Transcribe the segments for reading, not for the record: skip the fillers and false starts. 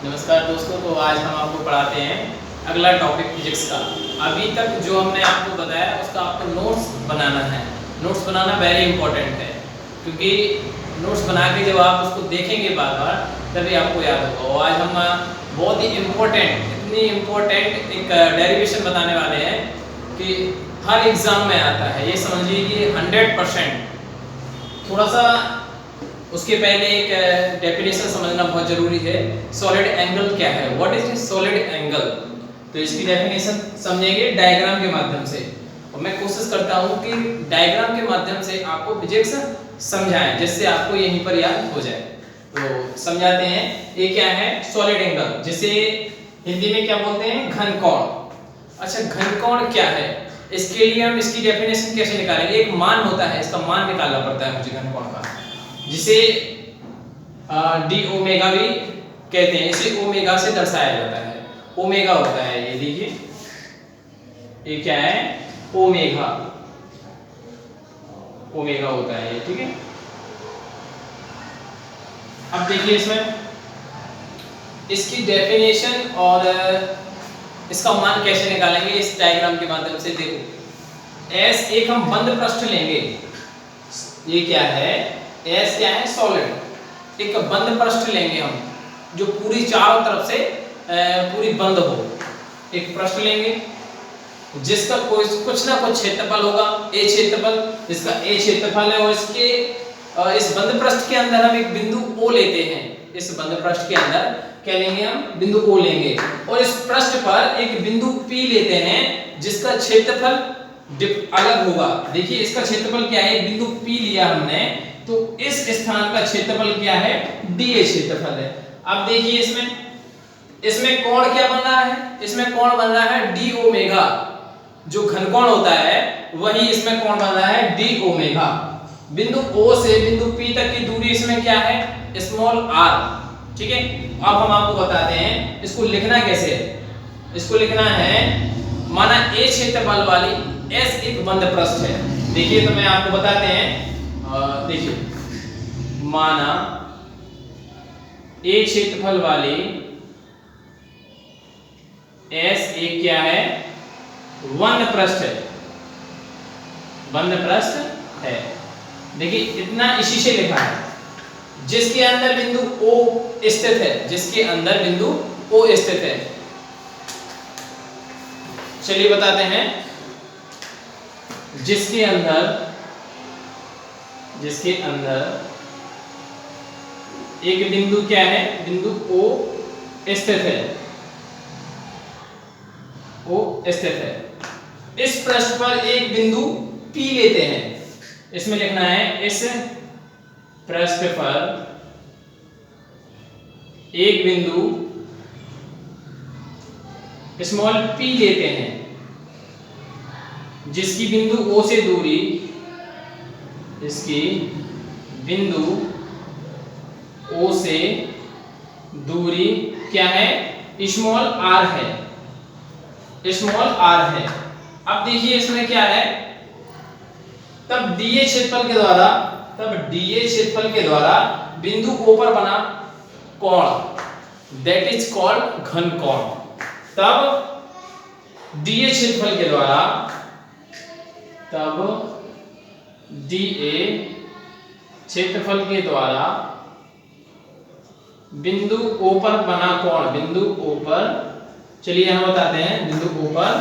नमस्कार दोस्तों। तो आज हम आपको पढ़ाते हैं अगला टॉपिक फिजिक्स का। अभी तक जो हमने आपको बताया उसका आपको नोट्स बनाना है। नोट्स बनाना वेरी इंपॉर्टेंट है, क्योंकि नोट्स बना के जब आप उसको देखेंगे बार बार तभी आपको याद होगा। और आज हम बहुत ही इतनी इम्पोर्टेंट एक डेरिवेशन बताने वाले हैं कि हर एग्ज़ाम में आता है, ये समझ लीजिए 100%। थोड़ा सा उसके पहले एक डेफिनेशन समझना बहुत जरूरी है। सॉलिड एंगल क्या है, व्हाट इज सॉलिड एंगल। तो इसकी डेफिनेशन समझेंगे डायग्राम के माध्यम से, और मैं कोशिश करता हूं कि डायग्राम के माध्यम से आपको फिजिक्स समझाएं जिससे आपको यहीं पर याद हो जाए। तो समझाते हैं, ये क्या है सॉलिड एंगल, जिसे हिंदी में क्या बोलते हैं, घन कोण। अच्छा, घन कोण क्या है, इसके लिए हम इसकी डेफिनेशन कैसे निकालेंगे। एक मान होता है, इसका मान निकालना पड़ता है मुझे घन कोण का, जिसे डी ओमेगा भी कहते हैं। इसे ओमेगा से दर्शाया जाता है, ओमेगा होता है ये, देखिए ये क्या है, ओमेगा, ओमेगा होता है ये, ठीक है। अब देखिए इसमें इसकी डेफिनेशन और इसका मान कैसे निकालेंगे इस डायग्राम के माध्यम से। देखो एस एक हम बंद पृष्ठ लेंगे, ये क्या है, एस क्या है, सॉलिड। एक बंद पृष्ठ लेंगे हम, जो पूरी चारों तरफ से पूरी बंद हो। एक पृष्ठ लेंगे जिसका कोई कुछ ना कुछ क्षेत्रफल होगा, ए क्षेत्रफल, जिसका ए क्षेत्रफल है, और इसके इस बंद पृष्ठ के अंदर हम एक बिंदु O लेते हैं। इस बंद पृष्ठ के अंदर क्या लेंगे, हम बिंदु O लेंगे, और इस पृष्ठ पर एक बिंदु P लेते हैं जिसका क्षेत्रफल अलग होगा। देखिए इसका क्षेत्रफल क्या है, बिंदु P लिया हमने, तो इस स्थान का क्षेत्रफल क्या है, dA क्षेत्रफल है। अब देखिए इसमें कोण क्या बन रहा है, इसमें कोण बन रहा है डी ओमेगा। जो घनकोण होता है वही इसमें कोण बन रहा है डी ओमेगा। बिंदु O से बिंदु P तक की दूरी इसमें क्या है, स्मॉल r, ठीक है। अब हम आपको बताते हैं इसको लिखना कैसे है। इसको लिखना है, माना A क्षेत्रफल वाली S एक बंद पृष्ठ है। देखिए तो मैं आपको बताते हैं, देखिए माना A क्षेत्रफल वाली S एक क्या है, बंद पृष्ठ है, बंद पृष्ठ है। देखिए इतना इसी से लिखा है, जिसके अंदर बिंदु O स्थित है, जिसके अंदर बिंदु O स्थित है। चलिए बताते हैं, जिसके अंदर एक बिंदु क्या है, बिंदु O स्थित है, O स्थित है। इस पृष्ठ पर एक बिंदु P लेते हैं। इसमें लिखना है, इस पृष्ठ पर एक बिंदु स्मॉल p लेते हैं, जिसकी बिंदु O से दूरी, इसकी बिंदु O से दूरी क्या है, स्मॉल r है, स्मॉल r है। अब देखिए इसमें क्या है, तब dA क्षेत्रफल के द्वारा बिंदु O पर बना कोण, दैट इज कॉल्ड घन कोण। तब dA क्षेत्रफल के द्वारा, बिंदु O पर बना कोण, बिंदु O पर, चलिए हम बताते हैं, बिंदु O पर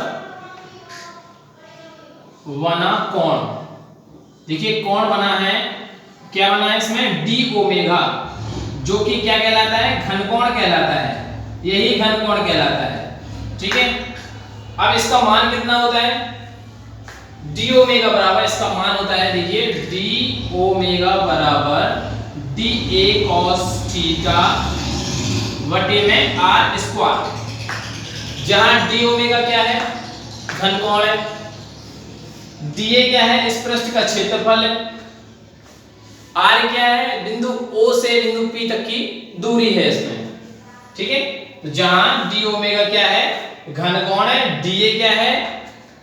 बना कोण। देखिए कोण बना है, क्या बना है इसमें, डी ओमेगा, जो कि क्या कहलाता है, घनकोण कहलाता है, यही घनकोण कहलाता है, ठीक है। अब इसका मान कितना होता है, डी ओमेगा बराबर, इसका मान होता है, देखिए डी ओमेगा बराबर डी ए कॉस थीटा बटे में आर स्क्वायर। जहां डी ओमेगा क्या है, घनकोण है, dA क्या है, इस पृष्ठ का क्षेत्रफल है, r क्या है, बिंदु O से बिंदु P तक की दूरी है इसमें, ठीक है। तो जहां d ओमेगा क्या है, घनकोण है, dA क्या है,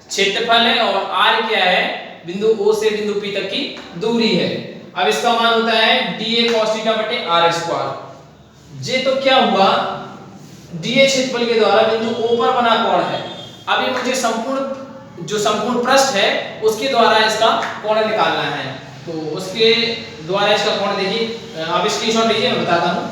क्षेत्रफल है, और r क्या है, बिंदु O से बिंदु P तक की दूरी है। अब इसका मान होता है dA cos थीटा बटे r स्क्वायर। ये तो क्या हुआ, डीए क्षेत्रफल के द्वारा बिंदु ओ पर बना कोण है। अभी मुझे संपूर्ण पृष्ठ है उसके द्वारा इसका कोण निकालना है। तो उसके द्वारा इसका कोण देखिए, आप स्क्रीनशॉट लीजिए, मैं बताता हूं।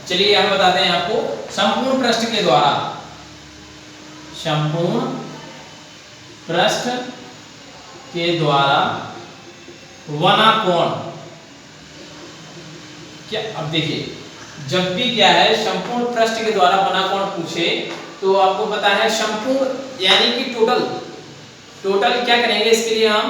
चलिए हम बताते हैं आपको। संपूर्ण पृष्ठ के द्वारा, संपूर्ण पृष्ठ के द्वारा बना कोण क्या, अब देखिए जब भी क्या है संपूर्ण पृष्ठ के द्वारा बना कोण पूछे तो आपको पता है संपूर्ण यानी कि टोटल क्या करेंगे, इसके लिए हम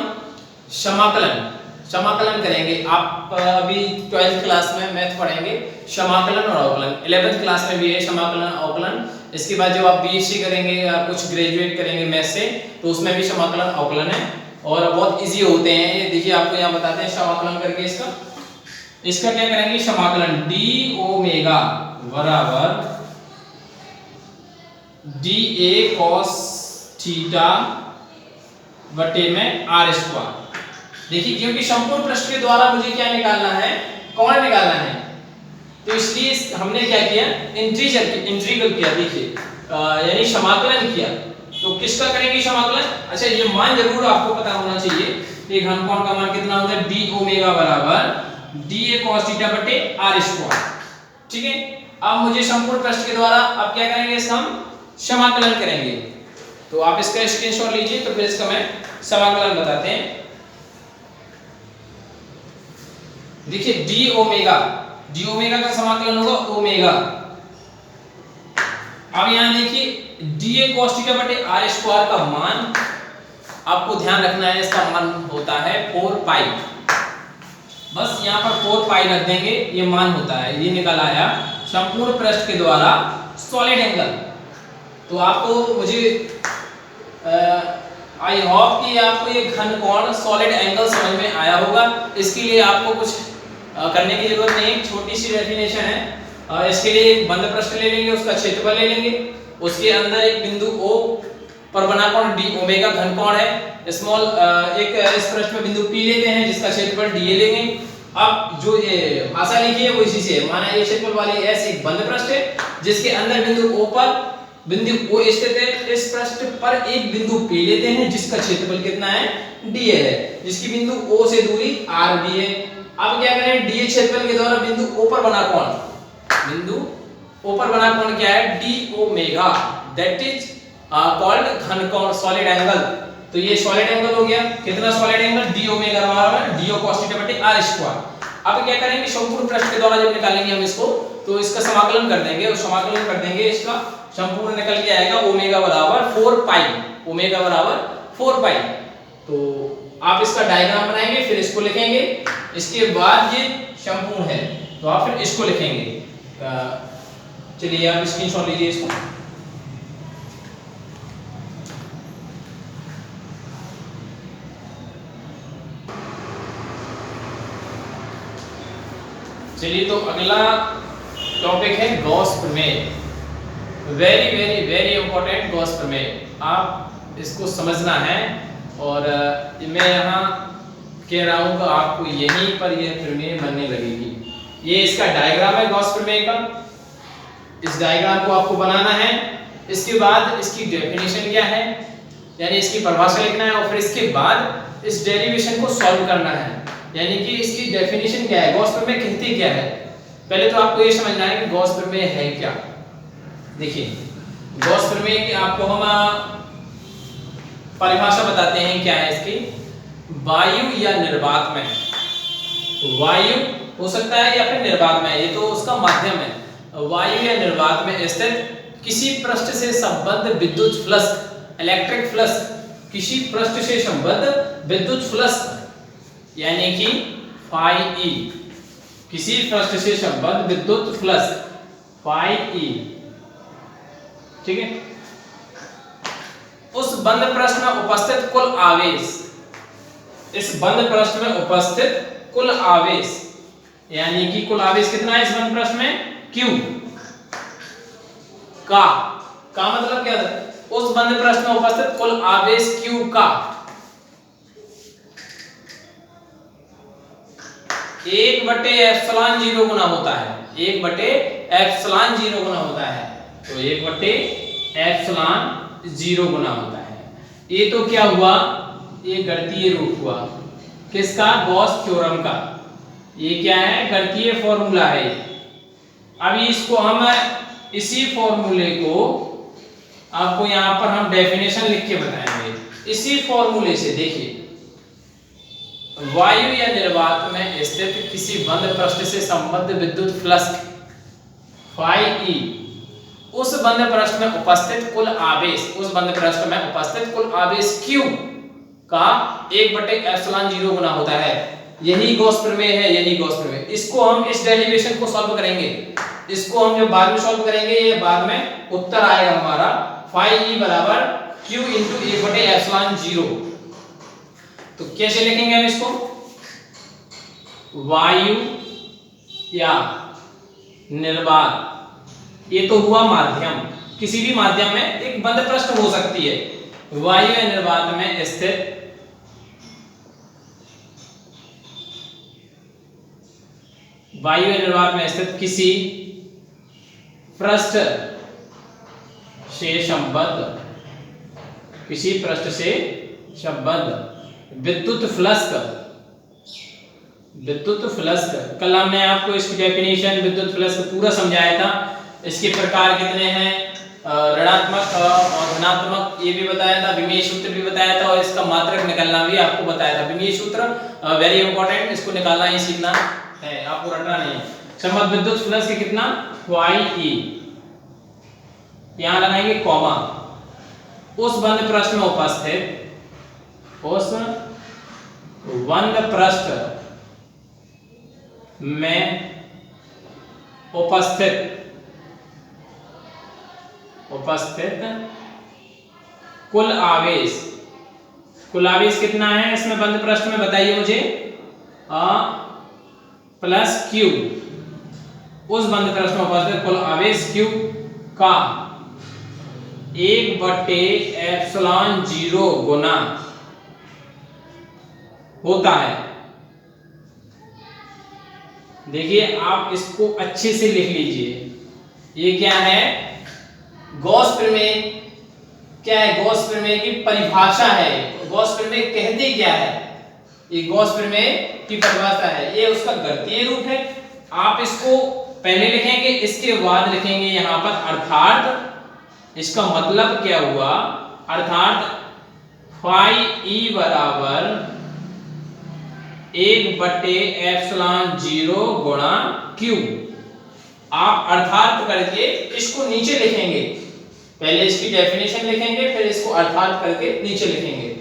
समाकलन करेंगे। आप अभी 12th क्लास में मैथ पढ़ेंगे, समाकलन और अवकलन। 11th क्लास में भी है समाकलन अवकलन। इसके बाद जब आप बीएससी करेंगे या कुछ ग्रेजुएट करेंगे मैथ से, तो उसमें भी समाकलन अवकलन है और बहुत इजी होते हैं ये। देखिए आपको यहाँ बताते हैं समाकलन करके इसका क्या करेंगे, समाकलन डी ओमेगा बराबर डी ए कॉस थीटा बटे में आर स्क्वायर। देखिए क्योंकि संपूर्ण पृष्ठ के द्वारा मुझे क्या निकालना है, कोण निकालना है, तो इसलिए हमने क्या किया, इंटीग्रल किया। देखिए यानी समाकलन किया। तो किसका करेंगे समाकलन? अच्छा ये मान जरूर आपको पता होना चाहिए, ये घनकोण का मान कितना होता है, डी ओमेगा बराबर डी ए कॉस थीटा बटे आर स्क्वायर। ठीक है, अब मुझे संपूर्ण पृष्ठ के द्वारा अब क्या करेंगे, इसका हम समाकलन करेंगे। तो आप इसका स्क्रीनशॉट लीजिए, तो फिर इसका मैं समाकलन बताते हैं। देखिए डी ओमेगा का समाकलन होगा ओमेगा। अब यहां देखिए डी ए कॉस थीटा बटे आर स्क्वायर का मान आपको ध्यान रखना है, इसका मान होता है 4 पाई। बस यहाँ पर 4 पाई रख देंगे, ये मान होता है, ये निकल आया संपूर्ण पृष्ठ के द्वारा सॉलिड एंगल। तो आपको मुझे आई होप कि आपको ये घनकोण सॉलिड एंगल समझ में आया होगा। इसके लिए आपको कुछ करने की जरूरत नहीं, छोटी सी डेफिनेशन है। इसके लिए एक बंद पृष्ठ ले लेंगे, उसका क्षेत्रफल ले लेंगे, उसके अंदर एक बिंदु O पर बना कोण डी ओमेगा घनकोण है। स्मॉल एक इस पृष्ठ में बिंदु P लेते हैं जिसका क्षेत्रफल dA लेंगे। अब जो ये भाषा लिखी है वो इसी से है। माना ये क्षेत्रफल वाली S एक बंद पृष्ठ है जिसके अंदर बिंदु O स्थित है। इस पृष्ठ पर एक बिंदु P लेते हैं जिसका क्षेत्रफल कितना है, dA है, जिसकी बिंदु O से दूरी RB है। अब क्या करें, dA क्षेत्रफल के द्वारा बिंदु O पर बना कोण क्या है, d omega, that is called घनकोण सॉलिड एंगल। तो ये सॉलिड एंगल हो गया, कितना सॉलिड एंगल, डी ओमेगा बराबर डी ओ cos थीटा बटे आर स्क्वायर। अब क्या करेंगे, संपूर्ण पृष्ठ के द्वारा जब निकालेंगे हम इसको, तो इसका समाकलन कर देंगे, और समाकलन कर देंगे इसका संपूर्ण निकल के आएगा ओमेगा बराबर 4 पाई। तो आप इसका डायग्राम बनाएंगे, फिर इसको लिखेंगे, इसके बाद ये संपूर्ण है तो आप फिर इसको लिखेंगे। चलिए आप स्क्रीनशॉट लीजिए इसको। चलिए तो अगला टॉपिक है गॉस प्रमेय। Very very very important Gauss प्रमेय, आप इसको समझना है। और मैं यहाँ कह रहा हूँ कि आपको यहीं पर यह प्रमेय बनने लगेगी। ये इसका डायग्राम है गॉस प्रमेय का, इस डायग्राम को आपको बनाना है। इसके बाद इसकी डेफिनेशन क्या है, यानी इसकी परिभाषा लिखना है, और फिर इसके बाद इस डेरिवेशन को सॉल्व करना है, यानी कि इसकी डेफिनेशन क्या है, गॉस प्रमेय कहती क्या है। पहले तो आपको ये समझना है कि गॉस प्रमेय है क्या। देखिए गॉस प्रमेय की आपको हम परिभाषा बताते हैं क्या है इसकी। वायु या निर्वात में, वायु हो सकता है या फिर निर्वात में, ये तो उसका माध्यम है। वायु या निर्वात में स्थित किसी पृष्ठ से संबद्ध विद्युत फ्लक्स, इलेक्ट्रिक फ्लक्स, किसी पृष्ठ से संबद्ध विद्युत फ्लक्स यानी कि फाई ई, किसी पृष्ठ से संबद्ध विद्युत फ्लक्स फाई ई, ठीक है। उस बंद पृष्ठ में उपस्थित कुल आवेश, इस बंद पृष्ठ में उपस्थित कुल आवेश, यानी कि कुल आवेश कितना है इस बंद पृष्ठ में, Q का मतलब क्या था, उस बंद पृष्ठ में उपस्थित कुल आवेश Q का 1/ε0 गुना होता है, 1/ε0 गुना होता है, तो 1/ε0 गुना होता है। ये तो क्या हुआ, ये गणितीय रूप हुआ किसका, गॉस थ्योरम का। ये क्या है, गणितीय फॉर्मूला है। अब इसको हम इसी फॉर्मूले को आपको यहाँ पर हम डेफिनेशन लिख के बताएंगे। इसी फॉर्मूले से देखिए, वायु या निर्वात में स्थित किसी बंद पृष्ठ से संबद्ध विद्युत फ्लक्स phi e उस बंद पृष्ठ में उपस्थित कुल आवेश, उस बंद पृष्ठ में उपस्थित कुल आवेश Q का 1/ε0 गुना होता है। यही गॉस प्रमेय है, यही गॉस प्रमेय। इसको हम इस डेरिवेशन को सॉल्व करेंगे, इसको हम जब बाद में सॉल्व करेंगे, ये बाद में उत्तर आएगा हमारा phi e बराबर Q इंटू 1/ε0। तो कैसे लिखेंगे हम इसको, वायु या निर्वात, ये तो हुआ माध्यम, किसी भी माध्यम में एक बंद पृष्ठ हो सकती है। वायु या निर्वात में स्थित वायु या निर्वात में स्थित किसी पृष्ठ से संबद्ध, किसी पृष्ठ से संबद्ध विद्युत फ्लक्स, विद्युत फ्लक्स, कल हमने आपको इसकी डेफिनेशन विद्युत फ्लक्स पूरा समझाया था। इसके प्रकार कितने हैं, ऋणात्मक और धनात्मक, ये भी बताया था, विमेय सूत्र भी बताया था, और इसका मात्रक निकालना भी आपको बताया था। विमेय सूत्र वेरी इंपॉर्टेंट, इसको निकालना ही सीखना है, आपको रटना नहीं है। संबद्ध विद्युत फ्लक्स के कितना, phi e, यहां लगाएंगे कॉमा, उस बंद पृष्ठ में उपस्थित, उस बंद पृष्ठ में उपस्थित कुल आवेश, कुल आवेश कितना है इसमें बंद पृष्ठ में, बताइए मुझे, प्लस Q, उस बंद पृष्ठ में उपस्थित कुल आवेश Q का 1/ε0 गुना होता है। देखिए आप इसको अच्छे से लिख लीजिए, ये क्या है, गॉस प्रमेय। क्या है, गॉस प्रमेय की परिभाषा है। गॉस प्रमेय कहते क्या है, ये गॉस प्रमेय की परिभाषा है, ये उसका गणितीय रूप है। आप इसको पहले लिखेंगे, इसके बाद लिखेंगे यहां पर अर्थात, इसका मतलब क्या हुआ, अर्थात phi e बराबर 1/ε0 गुणा Q। आप अर्थात करके इसको नीचे लिखेंगे, पहले इसकी डेफिनेशन लिखेंगे, फिर इसको अर्थात करके नीचे लिखेंगे।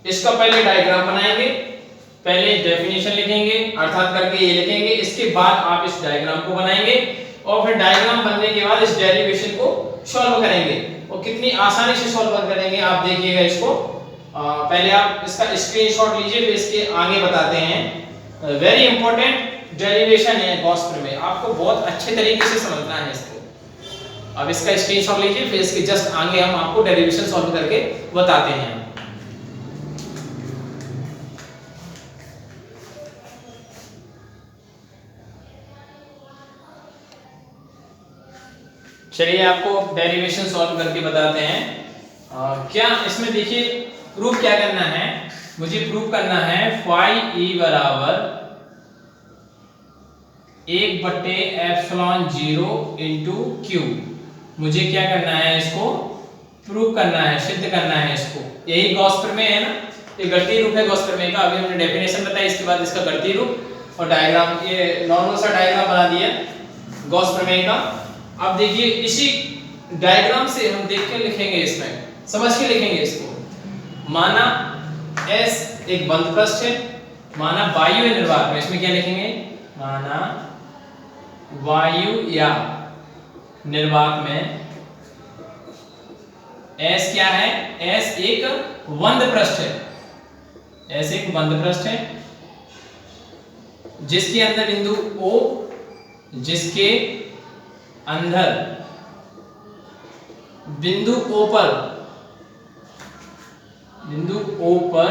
इसका पहले डायग्राम बनाएंगे, पहले डेफिनेशन लिखेंगे, अर्थात करके ये लिखेंगे, इसके बाद आप इस डायग्राम को बनाएंगे, और फिर डायग्राम बनने के बाद इस डेरिवेशन को सॉल्व करेंगे। और कितनी आसानी से सॉल्व करेंगे आप देखिएगा इसको। पहले आप इसका स्क्रीनशॉट लीजिए, फिर इसके आगे बताते हैं। वेरी इंपॉर्टेंट डेरिवेशन है गॉस प्रमेय, आपको बहुत अच्छे तरीके से समझना है इसको। अब इसका स्क्रीनशॉट लीजिए, फिर इसके जस्ट आगे हम आपको डेरिवेशन सॉल्व करके बताते हैं। चलिए आपको डेरिवेशन सॉल्व करके बताते हैं। क्या इसमें देखिए प्रूफ क्या करना है, मुझे प्रूफ करना है phi e बराबर 1/ε0 इंटू Q। मुझे क्या करना है, इसको प्रूफ करना है, सिद्ध करना है इसको। यही गॉस प्रमेय है ना, ये गणितीय रूप है गॉस प्रमेय का। अभी हमने डेफिनेशन बताई, इसके बाद इसका गणितीय रूप और डायग्राम, ये नॉर्मल सा डायग्राम बना दिया गॉस प्रमेय का। अब देखिए इसी डायग्राम से हम देख के लिखेंगे, इसमें समझ के लिखेंगे इसको। माना S एक बंद पृष्ठ है, माना वायु या निर्वात में, इसमें क्या लिखेंगे, माना वायु या निर्वात में S क्या है, S एक बंद पृष्ठ है, S एक बंद पृष्ठ है जिसके अंदर बिंदु O, जिसके अंदर बिंदु O पर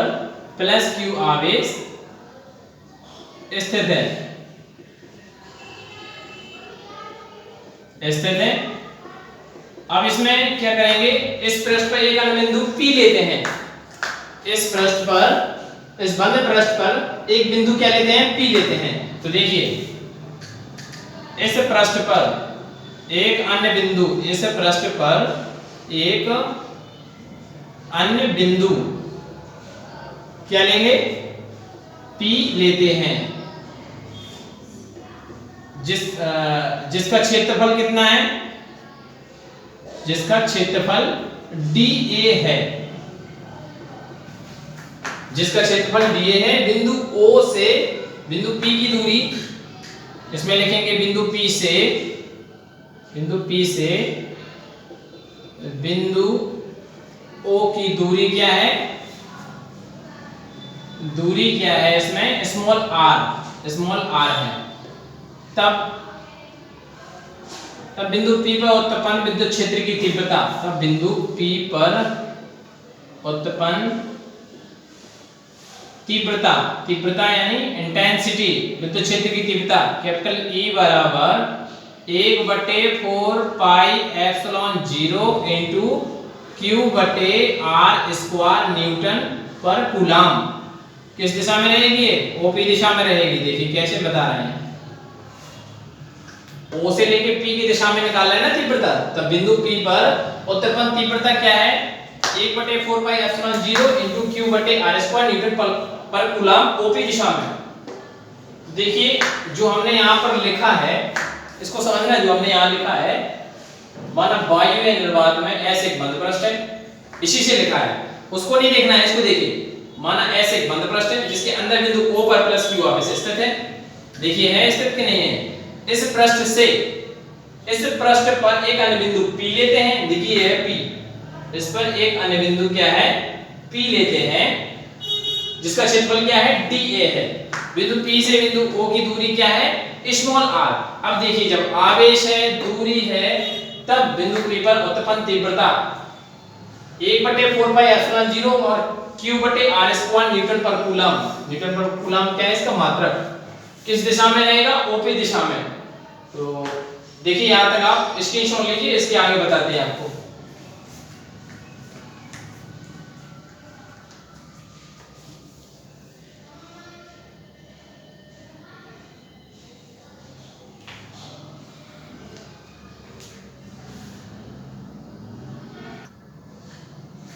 प्लस Q आवेश स्थित है। स्थित है। अब इसमें क्या करेंगे, इस पृष्ठ पर एक अन्य बिंदु P लेते हैं। इस पृष्ठ पर, इस बंद पृष्ठ पर एक बिंदु क्या लेते हैं, P लेते हैं। तो देखिए इस पृष्ठ पर एक अन्य बिंदु, इस पृष्ठ पर एक अन्य बिंदु क्या लेंगे, P लेते हैं, जिसका क्षेत्रफल कितना है, जिसका क्षेत्रफल dA है, जिसका क्षेत्रफल dA है। बिंदु O से बिंदु P की दूरी, इसमें लिखेंगे बिंदु P से, बिंदु P से बिंदु O की दूरी क्या है, दूरी क्या है इसमें स्मॉल r है। तब बिंदु P पर उत्पन्न विद्युत क्षेत्र की तीव्रता, तब बिंदु P पर उत्पन्न तीव्रता यानी इंटेंसिटी, विद्युत क्षेत्र की तीव्रता कैपिटल E बराबर 1/4 pi epsilon 0 into Q/r² Newton पर कूलम। किस दिशा में रहेगी, OP दिशा में रहेगी। देखिए कैसे बता रहे हैं, O से लेके P की दिशा में निकाल रहे हैं ना तीव्रता। तब बिंदु P पर उत्पन्न तीव्रता क्या है, 1/4 pi epsilon 0 into Q/r² Newton पर कूलम OP दिशा में। देखिए जो हमने यहाँ पर लिखा है इसको समझना, जो हमने यहाँ लिखा है, माना वायु या निर्वात में S एक बंद पृष्ठ है, इसी से लिखा है, उसको नहीं देखना है, इसको देखिए। माना S एक बंद पृष्ठ है जिसके अंदर बिंदु O पर प्लस Q ऑफिस स्थित है। देखिए है स्थित कि नहीं है। इस पृष्ठ से इस पृष्ठ पर एक अन्य बिंदु P लेते हैं। देखिए है P, इस पर एक अन्य बिंदु क्या है, P लेते हैं, जिसका क्षेत्रफल क्या है, dA है। बिंदु P से बिंदु O की दूरी क्या है, स्मॉल r। अब देखिए जब आवेश है, दूरी है, तब बिंदु P पर उत्पन्न तीव्रता 1/4 पाई एप्सिलॉन 0 और Q/r² न्यूटन पर कूलम। न्यूटन पर कूलम क्या है, इसका मात्रक। किस दिशा में रहेगा, OP दिशा में। तो देखिए यहां तक आप स्क्रीनशॉट लीजिए, इसके आगे बताते हैं आपको।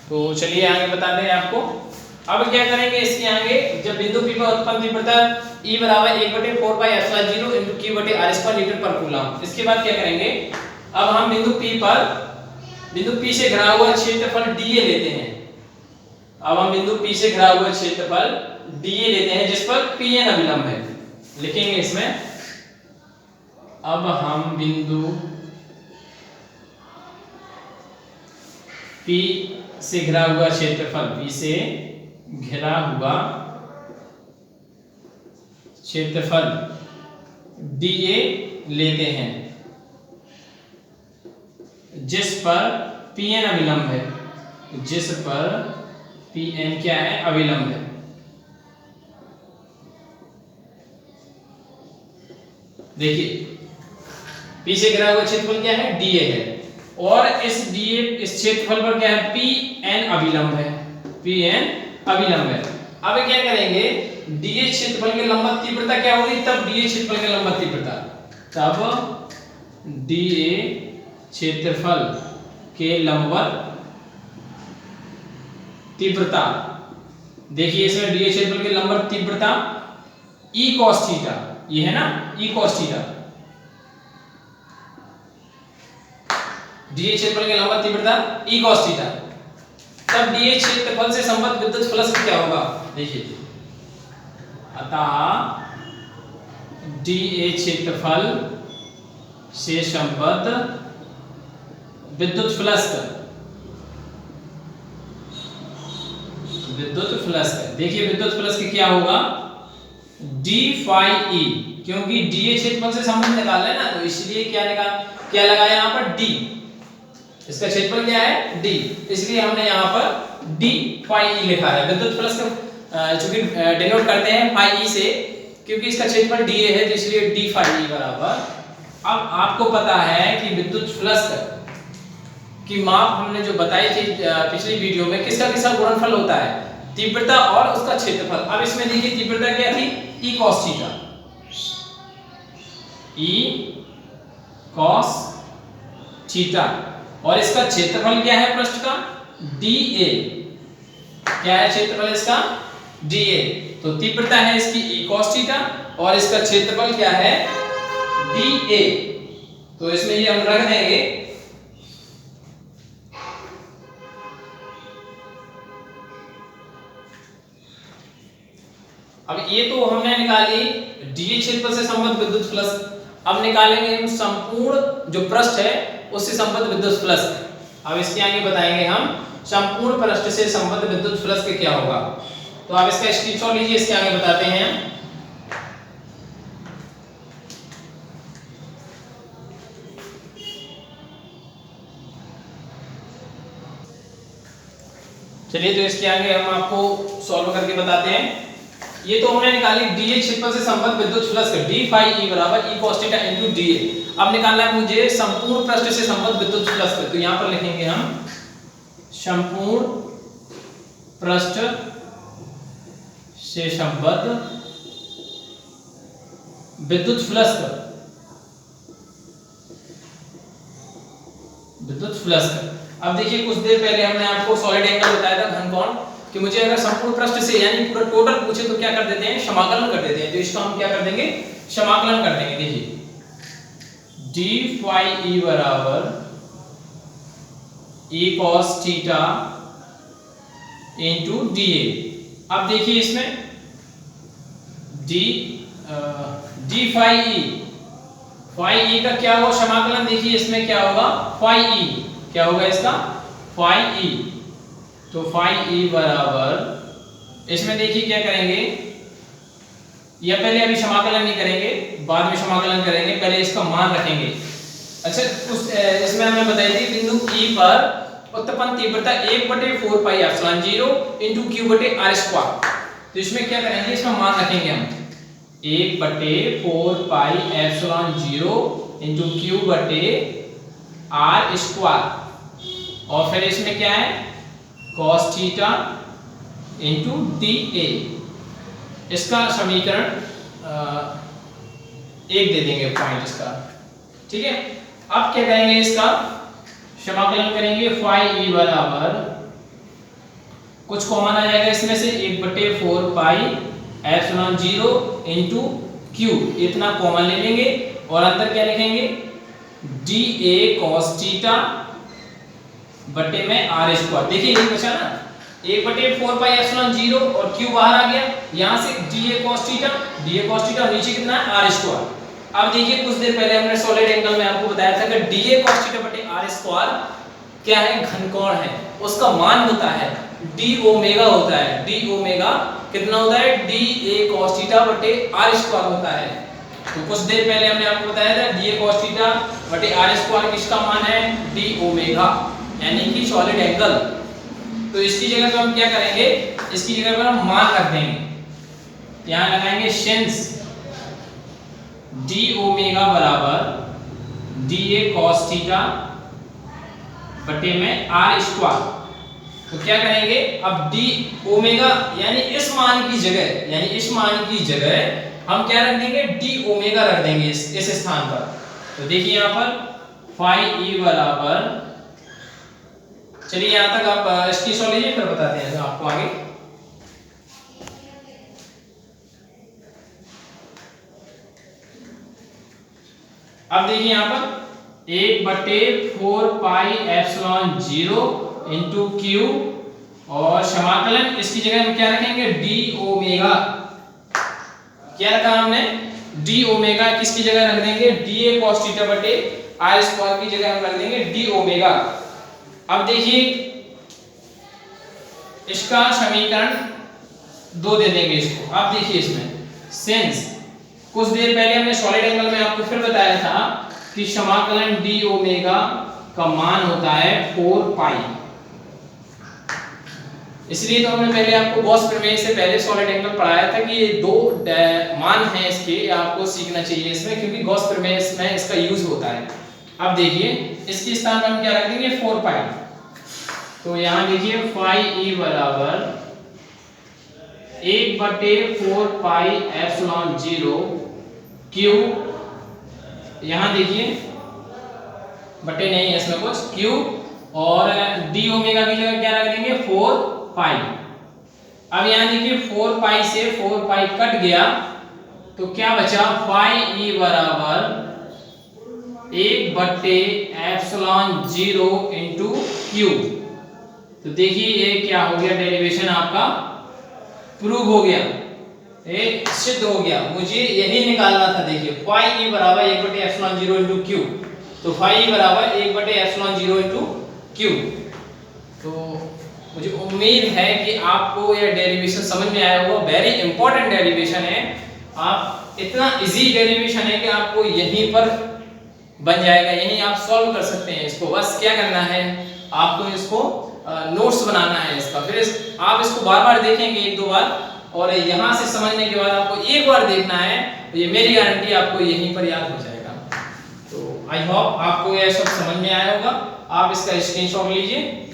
तो चलिए आगे बताते हैं आपको। अब क्या करेंगे, इसके आगे जब बिंदु P पर उत्पन्न तीव्रता E बराबर 1/4 pi epsilon 0 into Q/r² Newton पर कूलम। इसके बाद क्या करेंगे, अब हम बिंदु P से घिरा हुआ क्षेत्रफल dA लेते हैं। अब हम बिंदु P से घिरा हुआ क्षेत्रफल dA लेते हैं, जिस पर Pn अभिलंब है। लिखेंगे इसमें, अब हम बिंदु P से घिरा हुआ क्षेत्रफल, P से घिरा हुआ क्षेत्रफल dA लेते हैं, जिस पर Pn अभिलंब है, जिस पर Pn क्या है, अभिलंब है। देखिए P से घिरा हुआ क्षेत्रफल क्या है, dA है, और इस क्षेत्रफल पर क्या है, Pn अभिलंब है, Pn अभिलंब है। अब क्या करेंगे, dA क्षेत्रफल के लंबवत तीव्रता क्या होगी, तब dA क्षेत्रफल के लंबवत तीव्रता, तब dA क्षेत्रफल के लंबवत तीव्रता। देखिए इसमें dA क्षेत्रफल के लंबवत तीव्रता E cos थीटा, ये है ना E cos थीटा। dA क्षेत्रफल के लंबवत तीव्रता E cos थीटा। तब dA क्षेत्रफल से संबद्ध विद्युत फ्लक्स क्या होगा, देखिए, अतः dA क्षेत्रफल से संबद्ध विद्युत फ्लक्स, देखिए विद्युत फ्लक्स क्या होगा, d phi E, क्योंकि dA क्षेत्रफल से संबंध निकालना है ना, तो इसलिए क्या लगाया यहाँ पर d, इसका क्षेत्रफल क्या है d, इसलिए हमने यहाँ पर d phi E लिखा है। विद्युत फ्लक्स चूंकि डिनोट करते हैं phi E से, क्योंकि इसका क्षेत्रफल dA है, तो इसलिए d phi E बराबर अब आपको पता है कि विद्युत फ्लक्स की माप हमने जो बताई थी पिछली वीडियो में, किसका किसका गुणनफल होता है, तीव्रता और उसका क्षेत्रफल। अब इसमें देखिए तीव्रता क्या थी, E cos theta, E cos theta, और इसका क्षेत्रफल क्या है पृष्ठ का, डी ए। क्या है क्षेत्रफल इसका, डी ए। तो तीव्रता है इसकी ई कॉस थीटा और इसका क्षेत्रफल क्या है, डी ए। तो इसमें ये हम रख देंगे अब ये तो हमने निकाली डीए क्षेत्रफल से संबद्ध विद्युत फ्लक्स। अब निकालेंगे हम संपूर्ण जो पृष्ठ है उससे संबद्ध विद्युत फ्लक्स। अब इसके आगे बताएंगे हम संपूर्ण पृष्ठ से संबद्ध विद्युत फ्लक्स क्या होगा। तो आप इसका स्क्रीनशॉट लीजिए, इसके आगे बताते हैं। चलिए तो इसके आगे हम आपको सॉल्व करके बताते हैं। ये तो हमने निकाली डीए क्षेत्रफल से संबद्ध विद्युत फ्लक्स डी फाई ई बराबर ई cos थीटा इनटू डीए। अब निकालना है मुझे संपूर्ण पृष्ठ से संबद्ध विद्युत फ्लक्स। तो यहां पर लिखेंगे हम संपूर्ण पृष्ठ से संबद्ध विद्युत फ्लक्स, विद्युत फ्लक्स। अब देखिए कुछ देर पहले हमने आपको सॉलिड एंगल बताया था घनकोण, कि मुझे अगर संपूर्ण पृष्ठ से यानी पूरा टोटल पूछे तो क्या कर देते हैं, समाकलन कर देते हैं। तो इसका हम क्या कर देंगे, समाकलन कर देंगे। देखिए डी फाई ई बराबर ई cos थीटा इनटू डीए। अब देखिए इसमें डी फाई ई का क्या होगा समाकलन, देखिए इसमें क्या होगा फाई ई, क्या होगा इसका फाई ई। तो फाई ई बराबर इसमें देखिए क्या करेंगे, या पहले अभी समाकलन नहीं करेंगे, बाद में समाकलन करेंगे, पहले इसका मान रखेंगे। अच्छा इसमें हमने बताई थी बिंदु ई पर उत्पन्न तीव्रता 1/4 पाई एप्सिलॉन 0 इनटू q बटे r स्क्वायर। तो इसमें क्या करेंगे, इसका मान रखेंगे हम 1/4 पाई एप्सिलॉन 0 इनटू q बटे r स्क्वायर, और फिर इसमें क्या है cos थीटा इनटू dA। इसका समीकरण 1 दे देंगे पॉइंट इसका, ठीक है। अब क्या करेंगे, इसका समाकलन करेंगे। फाई ई बराबर कुछ कॉमन आ जाएगा इसमें से 1/4 पाई एप्सिलॉन 0 इनटू q, इतना कॉमन ले लेंगे और अंदर क्या लिखेंगे dA cos थीटा बटे में r स्क्वायर। देखिए ये बचा ना 1/4 पाई एप्सिलॉन 0 और q बाहर आ गया, यहां से dA cos थीटा और नीचे कितना है r स्क्वायर। अब देखिए कुछ देर पहले हमने सॉलिड एंगल में आपको बताया था कि dA cos थीटा बटे r स्क्वायर क्या है, घनकोण है, उसका मान होता है d ओमेगा होता है। d ओमेगा कितना होता है, dA cos थीटा बटे r स्क्वायर होता है। तो कुछ देर पहले हमने आपको बताया था dA cos थीटा बटे r स्क्वायर किसका मान है, d ओमेगा, यानी कि सॉलिड एंगल। तो इसकी जगह पे हम क्या करेंगे, इसकी जगह पर हम मान रख देंगे, यहां लगाएंगे सिंस d ओमेगा बराबर dA cos थीटा बटे में r स्क्वायर। तो क्या करेंगे, अब d ओमेगा यानी इस मान की जगह हम क्या रख देंगे, d ओमेगा रख देंगे इस स्थान पर। तो देखिए यहां पर फाई ई बराबर, चलिए यहां तक आप स्क्रीनशॉट लीजिए फिर बताते हैं आपको आगे। अब देखिए यहां पर 1/4 पाई एप्सिलॉन 0 इनटू q, और समाकलन इसकी जगह हम क्या रखेंगे, d ओमेगा। क्या रखा हमने, d ओमेगा, किसकी जगह रख देंगे, dA cos थीटा बटे r स्क्वायर की जगह हम रख देंगे d ओमेगा। अब देखिए इसका समीकरण 2 दे देंगे इसको। अब देखिए इसमें सिंस कुछ देर पहले हमने सॉलिड एंगल में आपको फिर बताया था कि समाकलन d ओमेगा का मान होता है 4 पाई इसलिए तो हमने पहले आपको गॉस प्रमेय से पहले सॉलिड एंगल पढ़ाया था कि ये दो मान हैं इसके, आपको सीखना चाहिए इसमें, क्योंकि गॉस प्रमेय में इसका यूज होता है। अब देखिए इसके स्थान पर हम क्या रख देंगे 4 पाई। तो यहाँ देखिए फाई ई बराबर 1/4 पाई एप्सिलॉन 0 क्यू, यहाँ देखिए बटे नहीं है इसमें कुछ, क्यू और डी ओमेगा की जगह क्या रख देंगे 4 पाई। अब यहाँ देखिए 4 पाई से 4 पाई कट गया तो क्या बचा, फाई ई बराबर 1/एप्सिलॉन 0 इंटू क्यू। तो देखिए ये क्या हो गया, डेरिवेशन आपका प्रूव हो गया, ये सिद्ध हो गया। मुझे यही निकालना था। देखिए फाई ई बराबर 1/एप्सिलॉन 0 इंटू क्यू, तो फाई ई बराबर 1/एप्सिलॉन 0 इंटू क्यू। तो मुझे उम्मीद है कि आपको यह डेरिवेशन समझ में आया होगा। वेरी इंपॉर्टेंट डेरिवेशन है, आप इतना इजी डेरिवेशन है कि आपको यहीं पर बन जाएगा, यहीं आप सॉल्व कर सकते हैं इसको। बस क्या करना है, आपको इसको नोट्स बनाना है इसका, फिर आप इसको बार बार देखेंगे 1-2 बार, और यहाँ से समझने के बाद आपको एक बार देखना है, तो ये मेरी गारंटी आपको यहीं पर याद हो जाएगा। तो आई होप आपको यह सब समझ में आया होगा। आप इसका स्क्रीनशॉट लीजिए।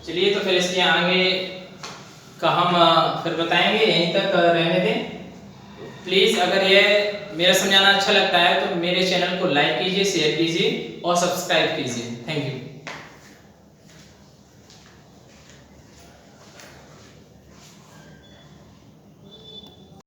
चलिए तो फिर इसके आगे का हम फिर बताएंगे, यहीं तक रहने दें। प्लीज़ अगर ये मेरा समझाना अच्छा लगता है तो मेरे चैनल को लाइक कीजिए, शेयर कीजिए और सब्सक्राइब कीजिए। Thank you.